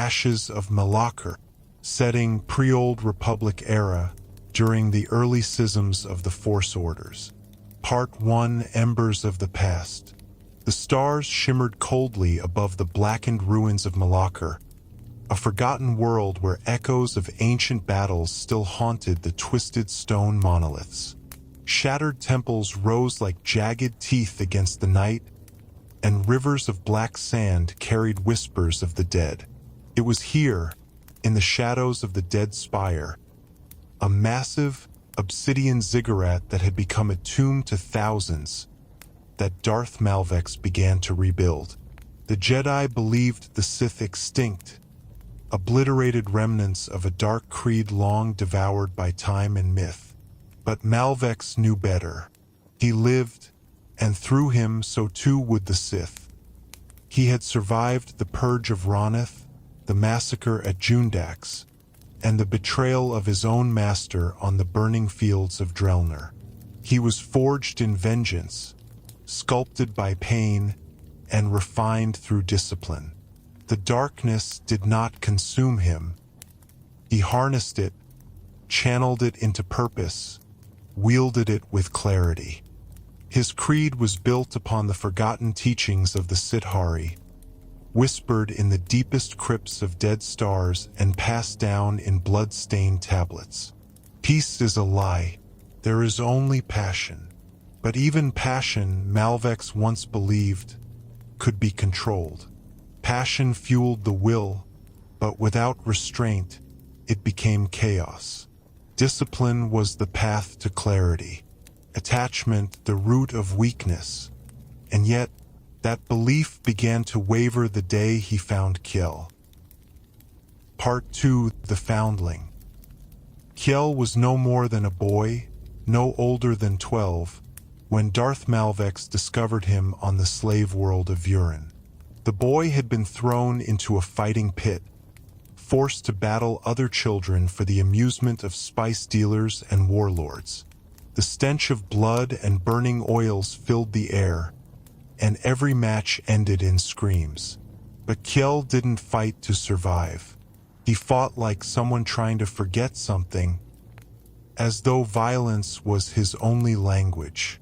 Ashes of Malakir, setting pre-Old Republic era during the early schisms of the Force Orders. Part 1, Embers of the Past. The stars shimmered coldly above the blackened ruins of Malakir, a forgotten world where echoes of ancient battles still haunted the twisted stone monoliths. Shattered temples rose like jagged teeth against the night, and rivers of black sand carried whispers of the dead. It was here, in the shadows of the dead spire, a massive, obsidian ziggurat that had become a tomb to thousands, that Darth Malvex began to rebuild. The Jedi believed the Sith extinct, obliterated remnants of a dark creed long devoured by time and myth. But Malvex knew better. He lived, and through him so too would the Sith. He had survived the purge of Ronith, the massacre at Jundax, and the betrayal of his own master on the burning fields of Drelnor. He was forged in vengeance, sculpted by pain, and refined through discipline. The darkness did not consume him. He harnessed it, channeled it into purpose, wielded it with clarity. His creed was built upon the forgotten teachings of the Siddhari, whispered in the deepest crypts of dead stars and passed down in blood-stained tablets. Peace is a lie. There is only passion. But even passion, Malvex once believed, could be controlled. Passion fueled the will, but without restraint, it became chaos. Discipline was the path to clarity. Attachment, the root of weakness. And yet, that belief began to waver the day he found Kiel. Part 2, The Foundling. Kiel was no more than a boy, no older than 12, when Darth Malvex discovered him on the slave world of Vurin. The boy had been thrown into a fighting pit, forced to battle other children for the amusement of spice dealers and warlords. The stench of blood and burning oils filled the air, and every match ended in screams. But Kiel didn't fight to survive. He fought like someone trying to forget something, as though violence was his only language.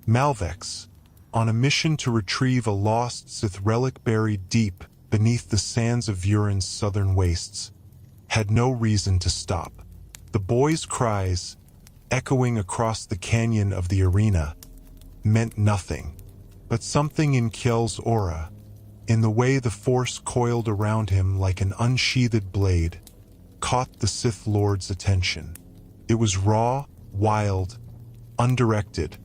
Malvex, on a mission to retrieve a lost Sith relic buried deep beneath the sands of Vurin's southern wastes, had no reason to stop. The boy's cries, echoing across the canyon of the arena, meant nothing. But something in Kiel's aura, in the way the Force coiled around him like an unsheathed blade, caught the Sith Lord's attention. It was raw, wild, undirected,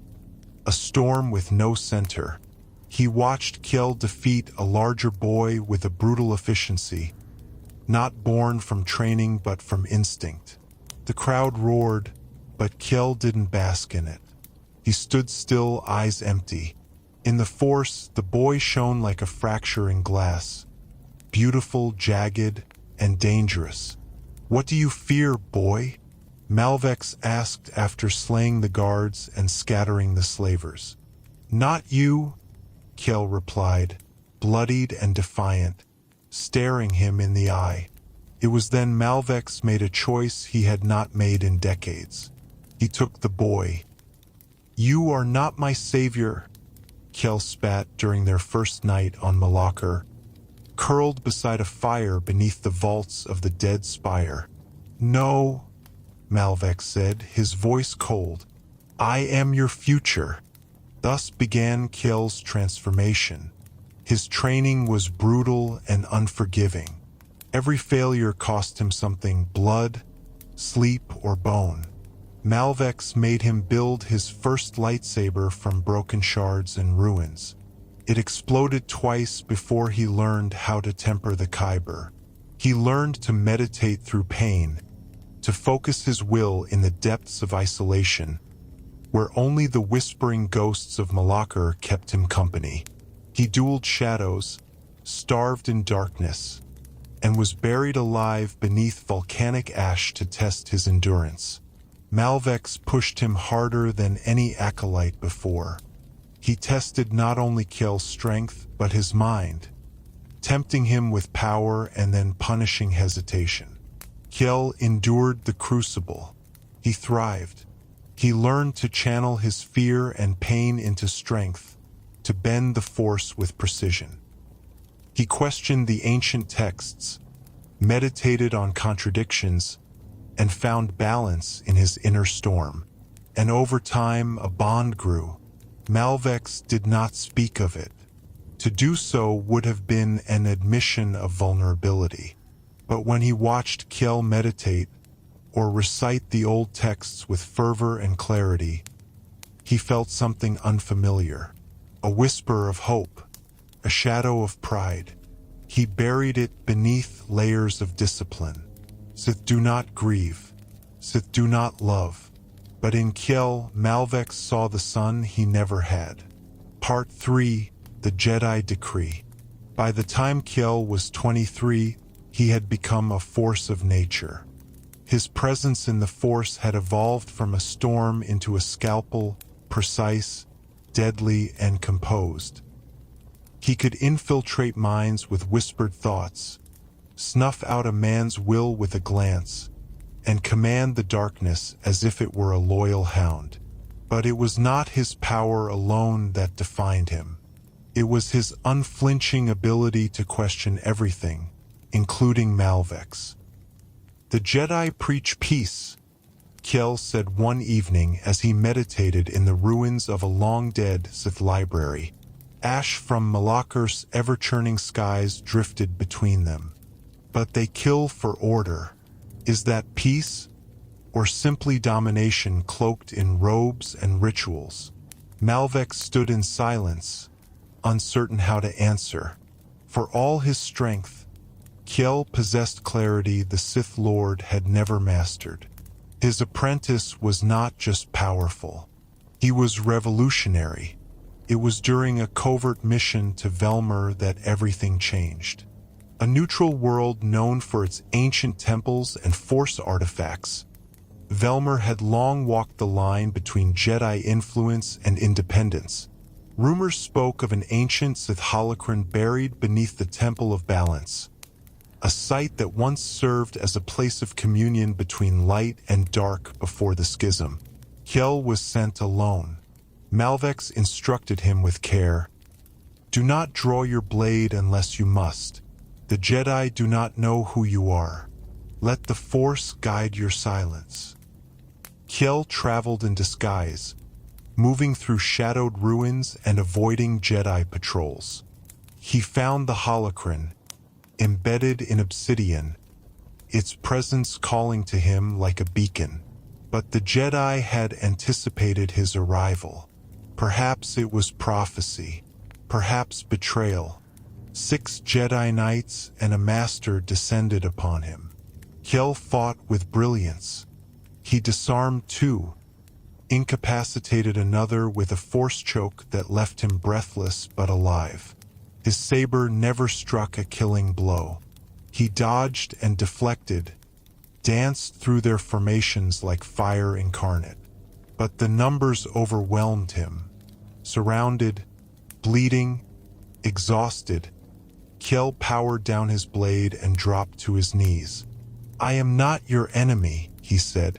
a storm with no center. He watched Kiel defeat a larger boy with a brutal efficiency, not born from training but from instinct. The crowd roared, but Kiel didn't bask in it. He stood still, eyes empty. In the Force, the boy shone like a fracture in glass, beautiful, jagged, and dangerous. "What do you fear, boy?" Malvex asked after slaying the guards and scattering the slavers. "Not you," Kiel replied, bloodied and defiant, staring him in the eye. It was then Malvex made a choice he had not made in decades. He took the boy. "You are not my savior," Kiel spat during their first night on Malakir, curled beside a fire beneath the vaults of the dead spire. "No," Malvex said, his voice cold. "I am your future." Thus began Kiel's transformation. His training was brutal and unforgiving. Every failure cost him something: blood, sleep, or bone. Malvex made him build his first lightsaber from broken shards and ruins. It exploded twice before he learned how to temper the kyber. He learned to meditate through pain, to focus his will in the depths of isolation, where only the whispering ghosts of Malakir kept him company. He dueled shadows, starved in darkness, and was buried alive beneath volcanic ash to test his endurance. Malvex pushed him harder than any acolyte before. He tested not only Kiel's strength, but his mind. tempting him with power and then punishing hesitation. Kiel endured the crucible. He thrived. He learned to channel his fear and pain into strength, to bend the Force with precision. He questioned the ancient texts, meditated on contradictions, and found balance in his inner storm. And over time, a bond grew. Malvex did not speak of it. To do so would have been an admission of vulnerability. But when he watched Kiel meditate or recite the old texts with fervor and clarity, he felt something unfamiliar, a whisper of hope, a shadow of pride. He buried it beneath layers of discipline. Sith do not grieve, Sith do not love. But in Kiel, Malvex saw the son he never had. Part 3, The Jedi Decree. By the time Kiel was 23, he had become a force of nature. His presence in the Force had evolved from a storm into a scalpel, precise, deadly, and composed. He could infiltrate minds with whispered thoughts, snuff out a man's will with a glance, and command the darkness as if it were a loyal hound. But it was not his power alone that defined him. It was his unflinching ability to question everything, including Malvex. "The Jedi preach peace," Kiel said one evening as he meditated in the ruins of a long-dead Sith library. Ash from Malachar's ever-churning skies drifted between them. "But they kill for order. Is that peace, or simply domination cloaked in robes and rituals?" Malvex stood in silence, uncertain how to answer. For all his strength, Kiel possessed clarity the Sith Lord had never mastered. His apprentice was not just powerful. He was revolutionary. It was during a covert mission to Velmur that everything changed. A neutral world known for its ancient temples and Force artifacts, Velmur had long walked the line between Jedi influence and independence. Rumors spoke of an ancient Sith holocron buried beneath the Temple of Balance, a site that once served as a place of communion between light and dark before the schism. Kiel was sent alone. Malvex instructed him with care. "Do not draw your blade unless you must. The Jedi do not know who you are. Let the Force guide your silence." Kiel traveled in disguise, moving through shadowed ruins and avoiding Jedi patrols. He found the holocron, embedded in obsidian, its presence calling to him like a beacon. But the Jedi had anticipated his arrival. Perhaps it was prophecy, perhaps betrayal. 6 Jedi Knights and a Master descended upon him. Kiel fought with brilliance. He disarmed 2, incapacitated another with a Force choke that left him breathless but alive. His saber never struck a killing blow. He dodged and deflected, danced through their formations like fire incarnate. But the numbers overwhelmed him. Surrounded, bleeding, exhausted, Kiel powered down his blade and dropped to his knees. "I am not your enemy," he said.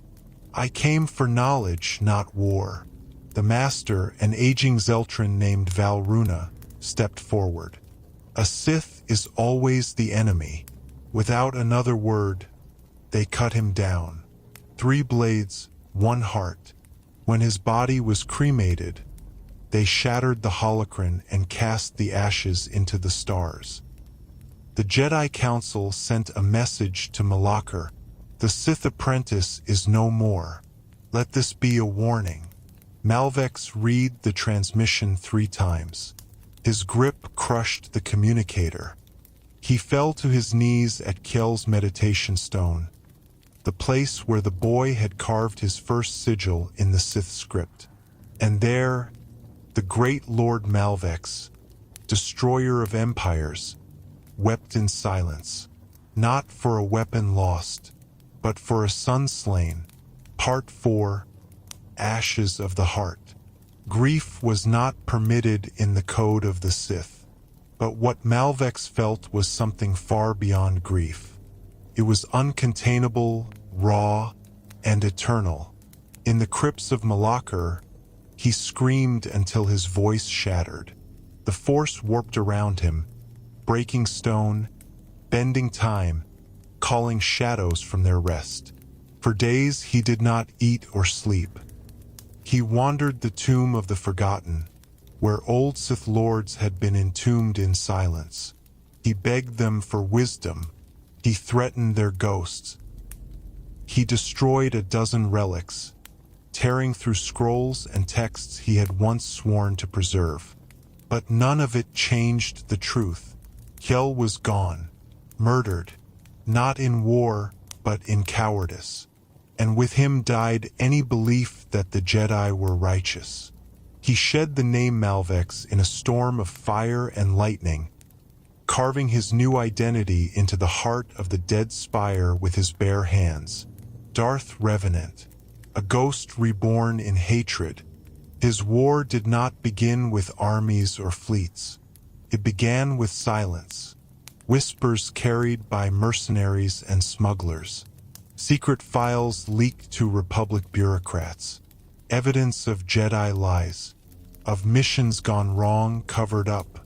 "I came for knowledge, not war." The Master, an aging Zeltran named Valruna, stepped forward. "A Sith is always the enemy." Without another word, they cut him down. 3 blades, 1 heart. When his body was cremated, they shattered the holocron and cast the ashes into the stars. The Jedi Council sent a message to Malachar. "The Sith apprentice is no more. Let this be a warning." Malvex read the transmission 3 times. His grip crushed the communicator. He fell to his knees at Kiel's meditation stone, the place where the boy had carved his first sigil in the Sith script. And there, the great Lord Malvex, destroyer of empires, wept in silence, not for a weapon lost, but for a son slain. Part 4, Ashes of the Heart. Grief was not permitted in the code of the Sith. But what Malvex felt was something far beyond grief. It was uncontainable, raw, and eternal. In the crypts of Malakir, he screamed until his voice shattered. The force warped around him, breaking stone, bending time, calling shadows from their rest. For days he did not eat or sleep. He wandered the tomb of the forgotten, where old Sith lords had been entombed in silence. He begged them for wisdom. He threatened their ghosts. He destroyed a dozen relics, tearing through scrolls and texts he had once sworn to preserve. But none of it changed the truth. Kel was gone, murdered, not in war, but in cowardice. And with him died any belief that the Jedi were righteous. He shed the name Malvex in a storm of fire and lightning, carving his new identity into the heart of the dead spire with his bare hands. Darth Revenant, a ghost reborn in hatred. His war did not begin with armies or fleets. It began with silence, whispers carried by mercenaries and smugglers. Secret files leaked to Republic bureaucrats. Evidence of Jedi lies, of missions gone wrong covered up,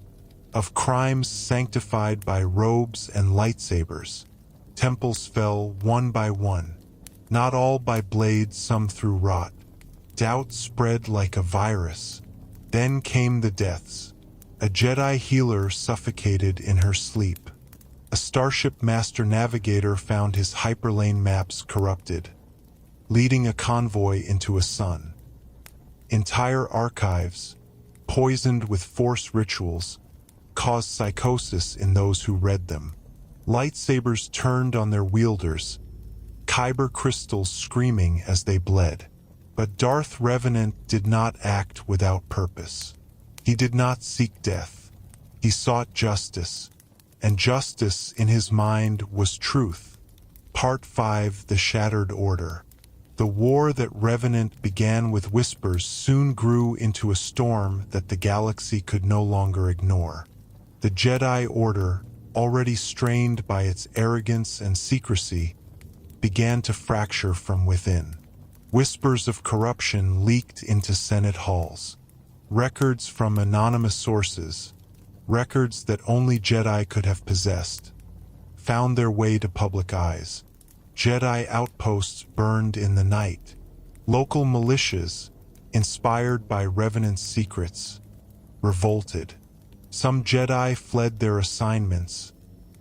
of crimes sanctified by robes and lightsabers. Temples fell one by one, not all by blades, some through rot. Doubt spread like a virus. Then came the deaths. A Jedi healer suffocated in her sleep. A Starship Master Navigator found his hyperlane maps corrupted, leading a convoy into a sun. Entire archives, poisoned with Force rituals, caused psychosis in those who read them. Lightsabers turned on their wielders, kyber crystals screaming as they bled. But Darth Revenant did not act without purpose. He did not seek death. He sought justice. And justice in his mind was truth. Part 5: The Shattered Order. The war that Revenant began with whispers soon grew into a storm that the galaxy could no longer ignore. The Jedi Order, already strained by its arrogance and secrecy, began to fracture from within. Whispers of corruption leaked into Senate halls. Records from anonymous sources, records that only Jedi could have possessed, found their way to public eyes. Jedi outposts burned in the night. Local militias, inspired by Revenant's secrets, revolted. Some Jedi fled their assignments,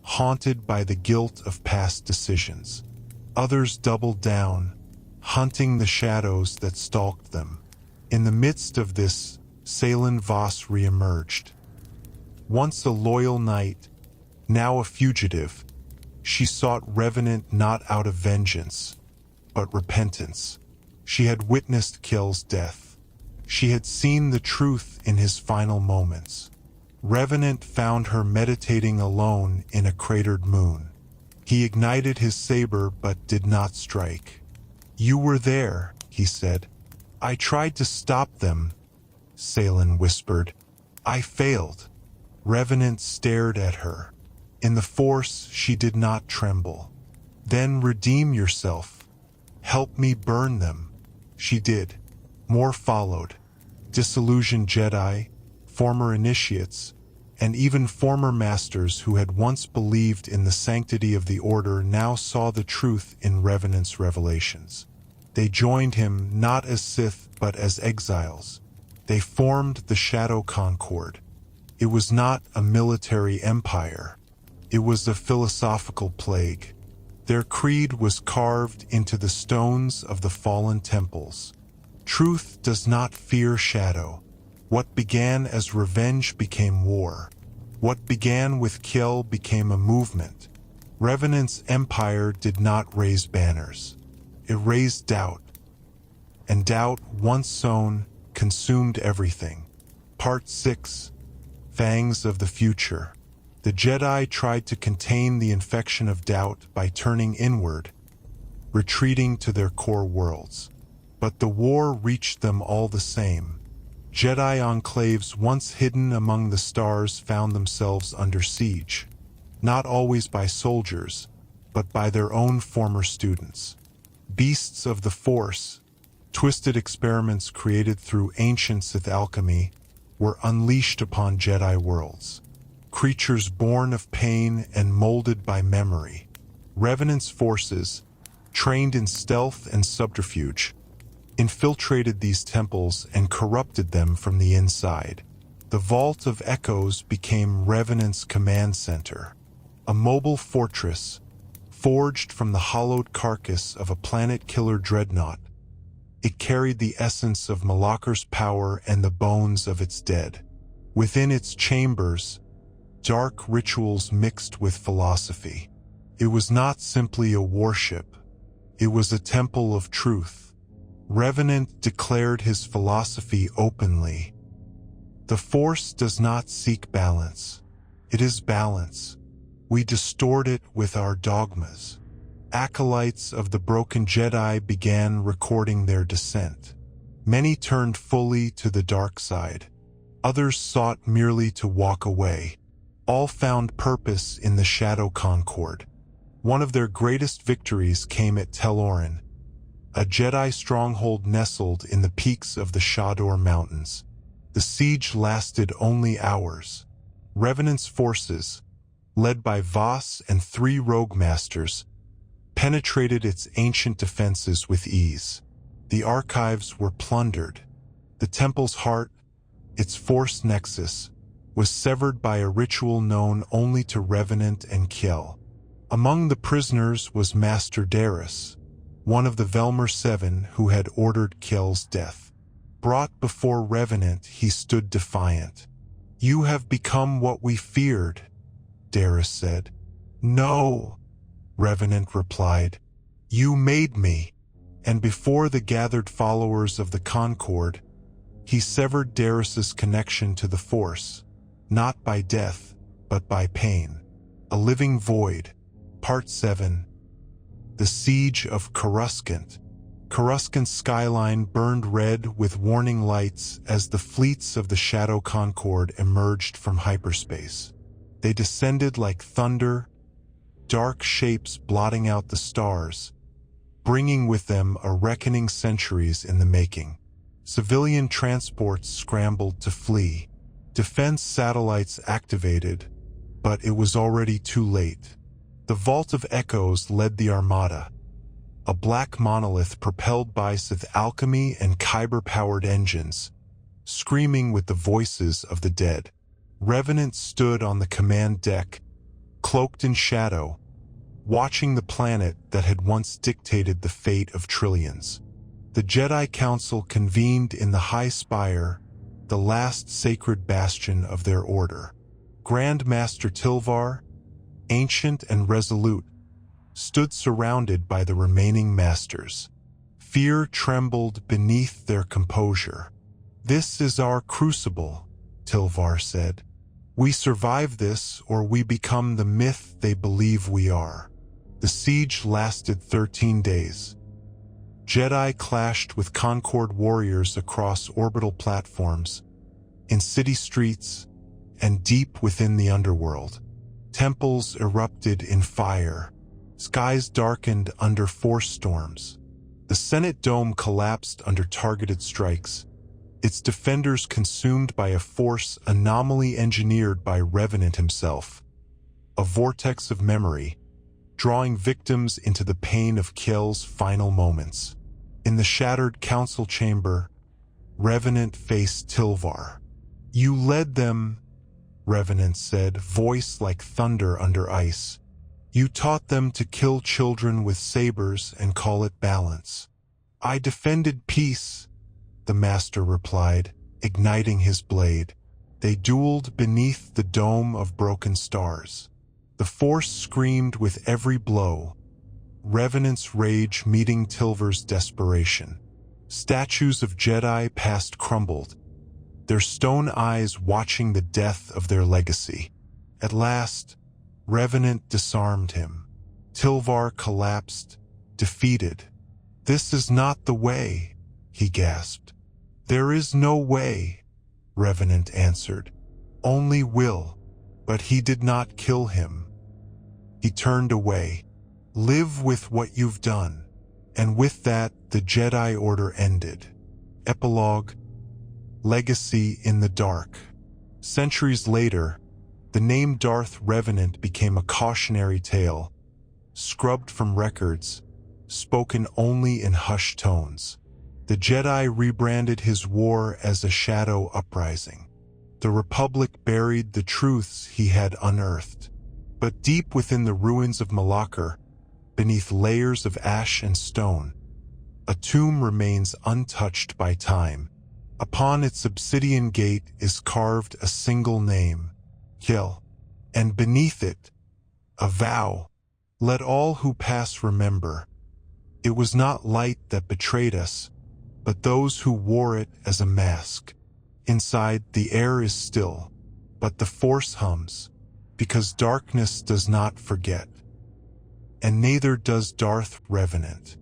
haunted by the guilt of past decisions. Others doubled down, hunting the shadows that stalked them. In the midst of this, Salen Voss re-emerged. Once a loyal knight, now a fugitive, she sought Revenant not out of vengeance, but repentance. She had witnessed Kel's death. She had seen the truth in his final moments. Revenant found her meditating alone in a cratered moon. He ignited his saber but did not strike. "You were there," he said. "I tried to stop them," Salen whispered. "I failed." Revenant stared at her. In the Force, she did not tremble. "Then redeem yourself. Help me burn them." She did. More followed. Disillusioned Jedi, former initiates, and even former masters who had once believed in the sanctity of the Order now saw the truth in Revenant's revelations. They joined him not as Sith but as exiles. They formed the Shadow Concord. It was not a military empire. It was a philosophical plague. Their creed was carved into the stones of the fallen temples. Truth does not fear shadow. What began as revenge became war. What began with Kel became a movement. Revenant's empire did not raise banners. It raised doubt. And doubt, once sown, consumed everything. Part 6: Fangs of the Future. The Jedi tried to contain the infection of doubt by turning inward, retreating to their core worlds. But the war reached them all the same. Jedi enclaves once hidden among the stars found themselves under siege, not always by soldiers, but by their own former students. Beasts of the Force, twisted experiments created through ancient Sith alchemy, were unleashed upon Jedi worlds. Creatures born of pain and molded by memory. Revenant's forces, trained in stealth and subterfuge, infiltrated these temples and corrupted them from the inside. The Vault of Echoes became Revenant's command center, a mobile fortress forged from the hollowed carcass of a planet-killer dreadnought. It carried the essence of Malakir's power and the bones of its dead. Within its chambers, dark rituals mixed with philosophy. It was not simply a warship. It was a temple of truth. Revenant declared his philosophy openly. The Force does not seek balance. It is balance. We distort it with our dogmas. Acolytes of the broken Jedi began recording their descent. Many turned fully to the dark side. Others sought merely to walk away. All found purpose in the Shadow Concord. One of their greatest victories came at Teloran, a Jedi stronghold nestled in the peaks of the Shador Mountains. The siege lasted only hours. Revenant's forces, led by Voss and 3 rogue masters, penetrated its ancient defenses with ease. The archives were plundered. The temple's heart, its Force nexus, was severed by a ritual known only to Revenant and Kiel. Among the prisoners was Master Darius, one of the Velmer 7 who had ordered Kiel's death. Brought before Revenant, he stood defiant. "You have become what we feared," Darius said. "No," Revenant replied. "You made me." And before the gathered followers of the Concord, he severed Darius's connection to the Force, not by death, but by pain. A living void. Part 7. The Siege of Coruscant. Coruscant's skyline burned red with warning lights as the fleets of the Shadow Concord emerged from hyperspace. They descended like thunder, dark shapes blotting out the stars, bringing with them a reckoning centuries in the making. Civilian transports scrambled to flee. Defense satellites activated, but it was already too late. The Vault of Echoes led the Armada, a black monolith propelled by Sith alchemy and kyber-powered engines, screaming with the voices of the dead. Revenant stood on the command deck, cloaked in shadow, watching the planet that had once dictated the fate of trillions. The Jedi Council convened in the High Spire, the last sacred bastion of their order. Grand Master Tilvar, ancient and resolute, stood surrounded by the remaining masters. Fear trembled beneath their composure. "This is our crucible," Tilvar said. "We survive this or we become the myth they believe we are." The siege lasted 13 days. Jedi clashed with Concord warriors across orbital platforms, in city streets, and deep within the underworld. Temples erupted in fire. Skies darkened under Force storms. The Senate Dome collapsed under targeted strikes, its defenders consumed by a Force anomaly engineered by Revenant himself. A vortex of memory, drawing victims into the pain of Kiel's final moments. In the shattered council chamber, Revenant faced Tilvar. "You led them," Revenant said, voice like thunder under ice. "You taught them to kill children with sabers and call it balance." "I defended peace," the Master replied, igniting his blade. They dueled beneath the dome of broken stars. The Force screamed with every blow, Revenant's rage meeting Tilvar's desperation. Statues of Jedi past crumbled, their stone eyes watching the death of their legacy. At last, Revenant disarmed him. Tilvar collapsed, defeated. "This is not the way," he gasped. "There is no way." Revenant answered. Only will, but he did not kill him. He turned away. Live with what you've done. And with that, the Jedi Order ended. Epilogue: Legacy in the Dark. Centuries later, the name Darth Revenant became a cautionary tale, scrubbed from records, spoken only in hushed tones. The Jedi rebranded his war as a shadow uprising. The Republic buried the truths he had unearthed. But deep within the ruins of Malachor, beneath layers of ash and stone, a tomb remains untouched by time. Upon its obsidian gate is carved a single name, Kill, and beneath it, a vow. Let all who pass remember. It was not light that betrayed us, but those who wore it as a mask. Inside, the air is still, but the Force hums, because darkness does not forget. And neither does Darth Revenant.